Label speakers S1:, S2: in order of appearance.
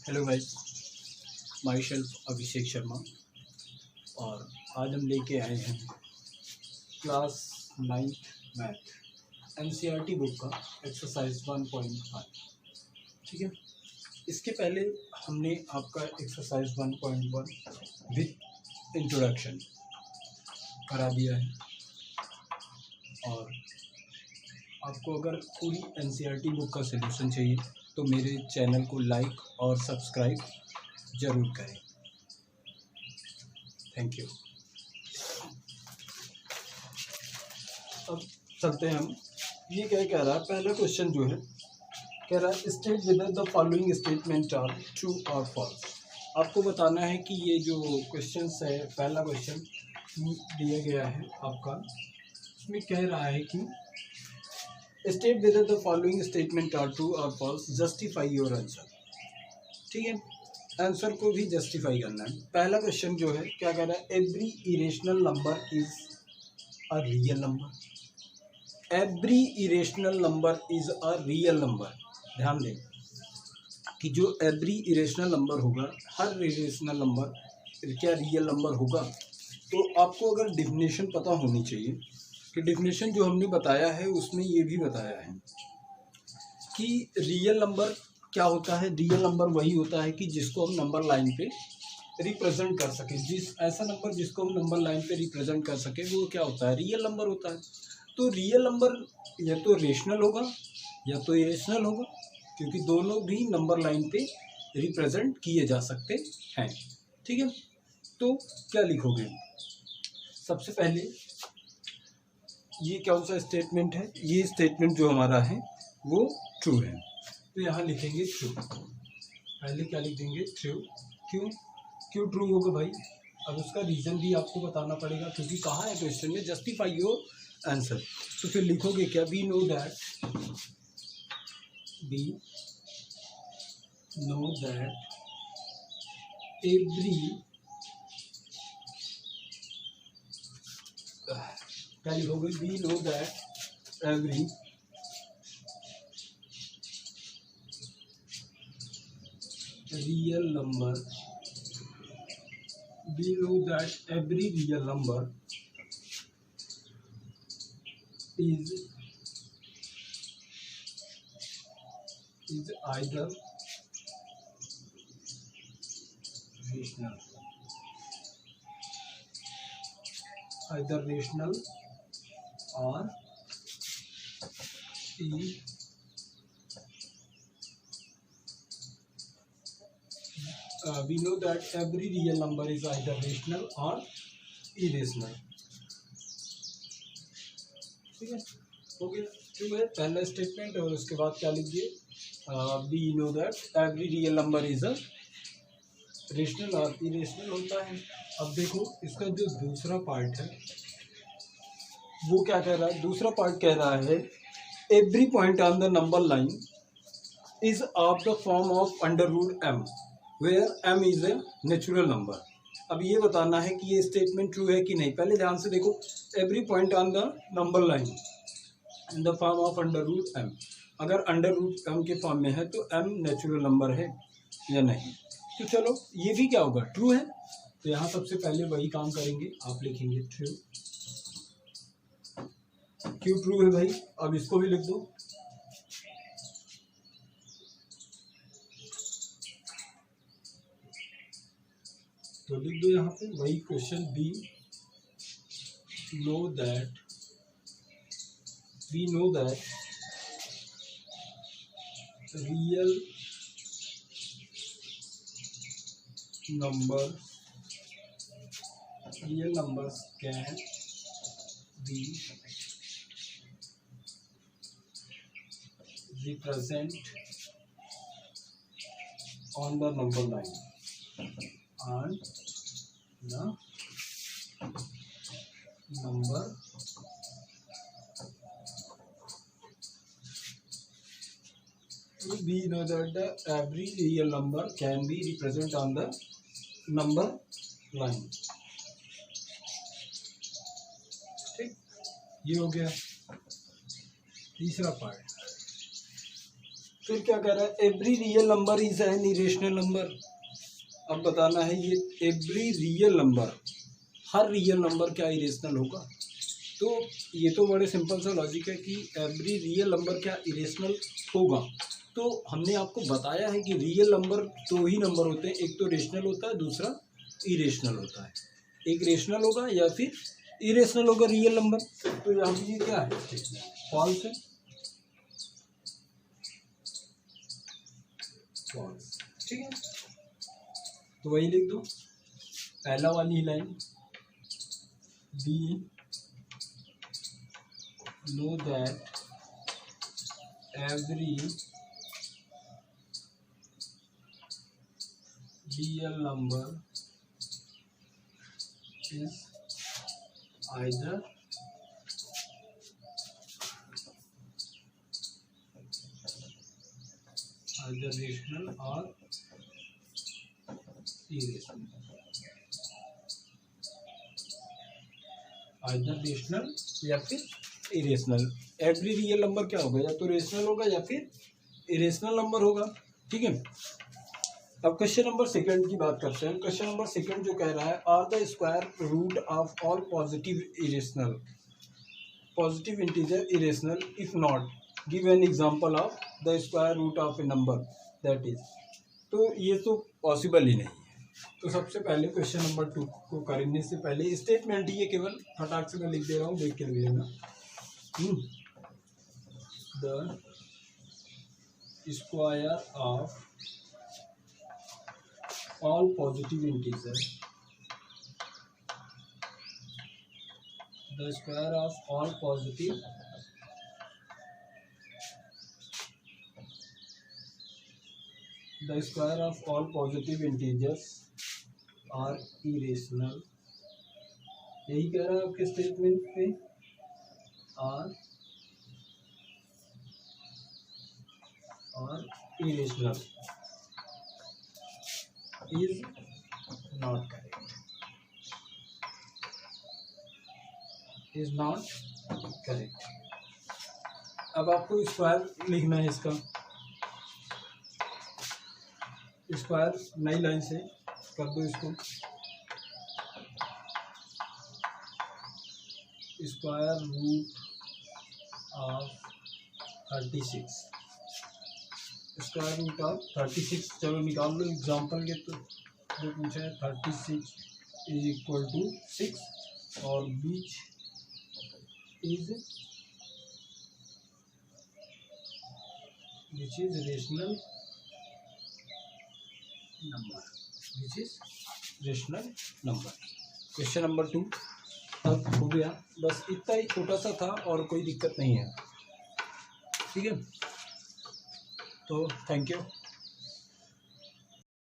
S1: Hello guys, my self Abhishek Sharma. और आज हम लेके आए हैं class 9th math NCERT book का एक्सरसाइज 1.5। ठीक है, इसके पहले हमने आपका एक्सरसाइज 1.1 विथ इंट्रोडक्शन करा दिया है। और आपको अगर पूरी एनसीईआरटी बुक का सलूशन चाहिए तो मेरे चैनल को लाइक और सब्सक्राइब ज़रूर करें। Thank you. अब चलते हैं हम। ये क्या कह रहा है, पहला क्वेश्चन जो है कह रहा है state with the following statement are true और फॉल्स। आपको बताना है कि ये जो क्वेश्चन है, पहला क्वेश्चन दिया गया है आपका, उसमें कह रहा है कि state whether the following statement are true और फॉल्स, जस्टिफाई योर आंसर। ठीक है, आंसर को भी जस्टिफाई करना है। पहला क्वेश्चन जो है क्या कह रहा है, every irrational number is a real number. Every irrational number is a real number. ध्यान दें कि जो एवरी इरेशनल नंबर होगा, हर इरेशनल नंबर क्या रियल नंबर होगा। तो आपको अगर डिफिनेशन पता होनी चाहिए कि डिफिनेशन जो हमने बताया है उसमें ये भी बताया है कि रियल नंबर क्या होता है। रियल नंबर वही होता है कि जिसको हम नंबर लाइन पे रिप्रेजेंट कर सके। ऐसा नंबर जिसको हम नंबर लाइन पे रिप्रेजेंट कर सके वो क्या होता है, रियल नंबर होता है। तो रियल नंबर या तो रेशनल होगा या तो इरेशनल होगा, क्योंकि दोनों भी नंबर लाइन पे रिप्रेजेंट किए जा सकते हैं। ठीक है, तो क्या लिखोगे, सबसे पहले ये कौन सा स्टेटमेंट है, ये स्टेटमेंट जो हमारा है वो ट्रू है। तो यहाँ लिखेंगे ट्रू। पहले क्या लिख देंगे, ट्रू। क्यों ट्रू होगा भाई, अब उसका रीज़न भी आपको बताना पड़ेगा, क्योंकि कहाँ है क्वेश्चन में जस्टिफाई योर आंसर। तो फिर लिखोगे क्या, वी नो दैट एवरी, क्या लिखोगे, we know that every real number, we know that every real number is either rational or we know that every real number is either rational or irrational। ठीक है, हो गया, true है पहला statement. और उसके बाद क्या लिख दिए, we know that every real number is a rational और इरेशनल होता है। अब देखो इसका जो दूसरा पार्ट है वो क्या कह रहा है, दूसरा पार्ट कह रहा है every point on the number line is of the form of under root m where m is a natural number. अब ये बताना है कि ये स्टेटमेंट ट्रू है कि नहीं। पहले ध्यान से देखो, every point on the number line in the form of under root m, अगर अंडर रूट एम के फॉर्म में है तो एम नेचुरल नंबर है या नहीं। तो चलो ये भी क्या होगा, ट्रू है। तो यहाँ सबसे पहले वही काम करेंगे, आप लिखेंगे ट्रू। क्यों ट्रू है भाई, अब इसको भी लिख दो। तो लिख दो यहाँ पे वही question, be know that real numbers can be represent on the number line and the number we know that the every real number can be represented on the number line। ठीक, ये हो गया तीसरा पार्ट। फिर क्या कह रहा है, every real number is an irrational number. अब बताना है ये एवरी रियल नंबर, हर रियल नंबर क्या इरेशनल होगा। तो ये तो बड़े सिंपल सा लॉजिक है कि एवरी रियल नंबर क्या इरेशनल होगा। तो हमने आपको बताया है कि रियल नंबर दो ही नंबर होते हैं, एक तो रेशनल होता है, दूसरा इरेशनल होता है। एक रेशनल होगा या फिर इरेशनल होगा रियल नंबर। तो यहाँ पे ये क्या है, फॉल्स है, फॉल्स, ठीक है। तो वही लिख दो, पहला वाली line, we know that every real number is either rational or irrational, either rational या फिर इरेशनल। एवरी रियल नंबर क्या होगा, या तो रेशनल होगा या फिर इरेशनल नंबर होगा, ठीक है। अब क्वेश्चन नंबर सेकंड की बात करते हैं। क्वेश्चन नंबर सेकंड जो कह रहा है, are the square root of all positive integer irrational, if not give an example of the square root of a number that is. तो ये तो पॉसिबल ही नहीं है। तो सबसे पहले क्वेश्चन नंबर 2 को करने से पहले स्टेटमेंट ही है, केवल फटाक से मैं लिख दे रहा हूँ, देख के लिख लेना। The square of all positive integers, the square of all positive integers are irrational। यही कह रहा है आपके स्टेटमेंट पे, are irrational is not correct, is not correct। अब आपको स्क्वायर लिखना है, इसका स्क्वायर नई लाइन से कर दो इसको, square root of 36, square root of 36, चलो निकाल लो एग्जाम्पल के। तो जो पूछा है 36 इज इक्वल टू 6 और which is rational number, which is rational number. Question number 2 अब हो गया, बस इतना ही छोटा सा था और कोई दिक्कत नहीं है, ठीक है। तो थैंक यू।